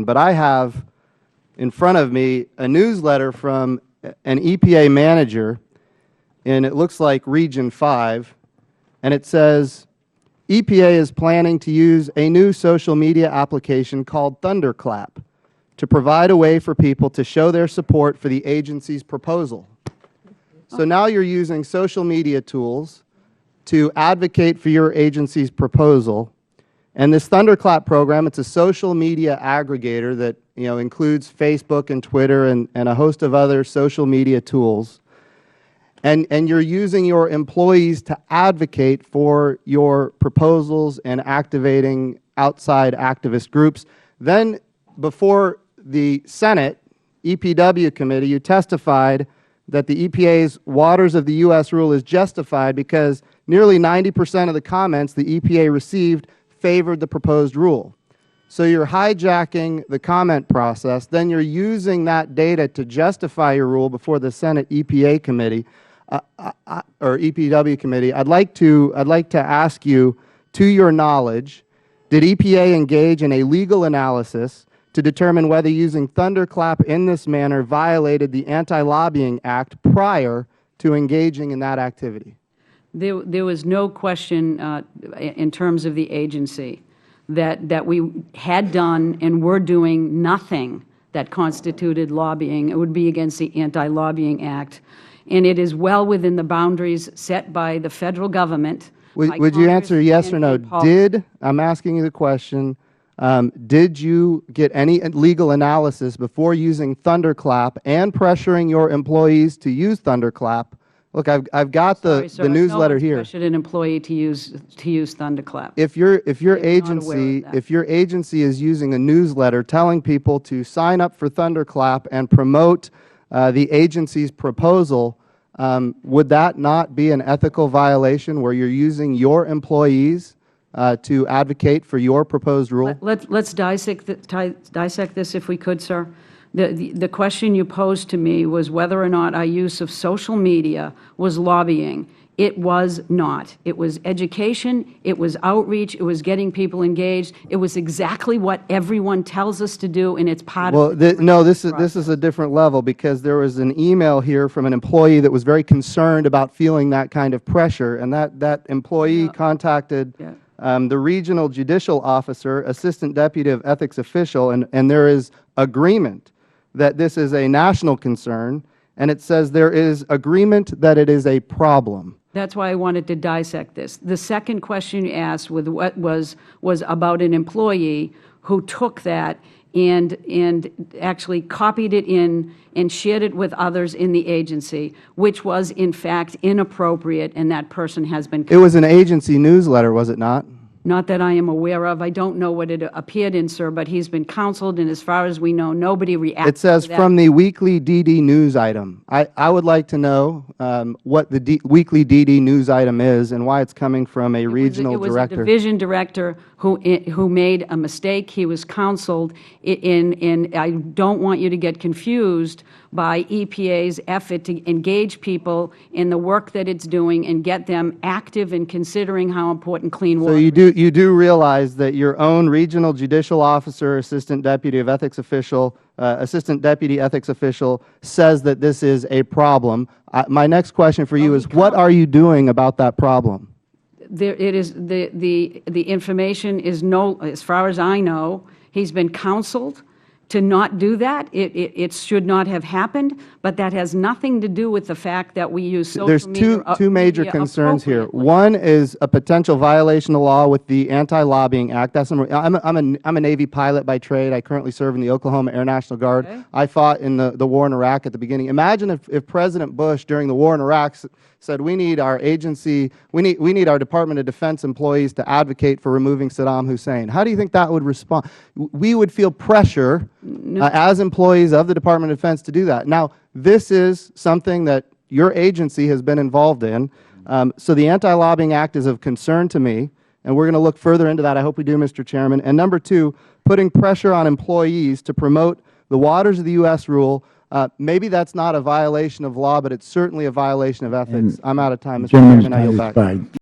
but I have in front of me a newsletter from an EPA manager, and it looks like Region 5, and it says, EPA is planning to use a new social media application called Thunderclap to provide a way for people to show their support for the agency's proposal. So now you're using social media tools to advocate for your agency's proposal. And this Thunderclap program, it's a social media aggregator that includes Facebook and Twitter and a host of other social media tools. And you're using your employees to advocate for your proposals and activating outside activist groups. Then before the Senate EPW committee, you testified that the EPA's Waters of the U.S. rule is justified because nearly 90% of the comments the EPA received favored the proposed rule. So you're hijacking the comment process, then you're using that data to justify your rule before the Senate EPA committee, or EPW committee. I'd like to ask you, to your knowledge, did EPA engage in a legal analysis to determine whether using Thunderclap in this manner violated the Anti-Lobbying Act prior to engaging in that activity? There was no question in terms of the agency that we had done and were doing nothing that constituted lobbying. It would be against the Anti-Lobbying Act. And it is well within the boundaries set by the Federal Government. Would you answer yes or no? I'm asking you the question, did you get any legal analysis before using Thunderclap and pressuring your employees to use Thunderclap? Look, I've got the newsletter here. Pressured an employee to use Thunderclap. If your agency is using a newsletter telling people to sign up for Thunderclap and promote the agency's proposal, would that not be an ethical violation where you're using your employees to advocate for your proposed rule? Let's dissect this if we could, sir. The question you posed to me was whether or not our use of social media was lobbying. It was not. It was education. It was outreach. It was getting people engaged. It was exactly what everyone tells us to do, and it's part of the no, this is a different level, because there was an email here from an employee that was very concerned about feeling that kind of pressure, and that employee contacted the regional judicial officer, assistant deputy of ethics official, and there is agreement that this is a national concern, and it says there is agreement that it is a problem. That's why I wanted to dissect this. The second question you asked was about an employee who took that and actually copied it in and shared it with others in the agency, which was, in fact, inappropriate, and that person has been counseled. It was an agency newsletter, was it not? Not that I am aware of. I don't know what it appeared in, sir, but he's been counseled, and as far as we know, nobody reacted to that. It says from the weekly DD news item. I would like to know what the weekly DD news item is and why it's coming from a regional director. It was a division director who made a mistake. He was counseled, and I don't want you to get confused by EPA's effort to engage people in the work that it's doing and get them active in considering how important clean water is. So you do realize that your own regional judicial officer, assistant deputy of ethics official, assistant deputy ethics official says that this is a problem. My next question for you is, what are you doing about that problem? It is the information is no, as far as I know, he's been counseled to not do that. It should not have happened, but that has nothing to do with the fact that we use social media. There's two major concerns here. One is a potential violation of law with the Anti-Lobbying Act. That's I'm a Navy pilot by trade. I currently serve in the Oklahoma Air National Guard. Okay. I fought in the war in Iraq at the beginning. Imagine if President Bush during the war in Iraq said, we need our agency, we need our Department of Defense employees to advocate for removing Saddam Hussein. How do you think that would respond? We would feel pressure as employees of the Department of Defense to do that. Now, this is something that your agency has been involved in. So the Anti-Lobbying Act is of concern to me, and we're going to look further into that. I hope we do, Mr. Chairman. And number two, putting pressure on employees to promote the Waters of the U.S. rule. Maybe that's not a violation of law, but it's certainly a violation of ethics. I'm out of time, Mr. Chairman. I yield back.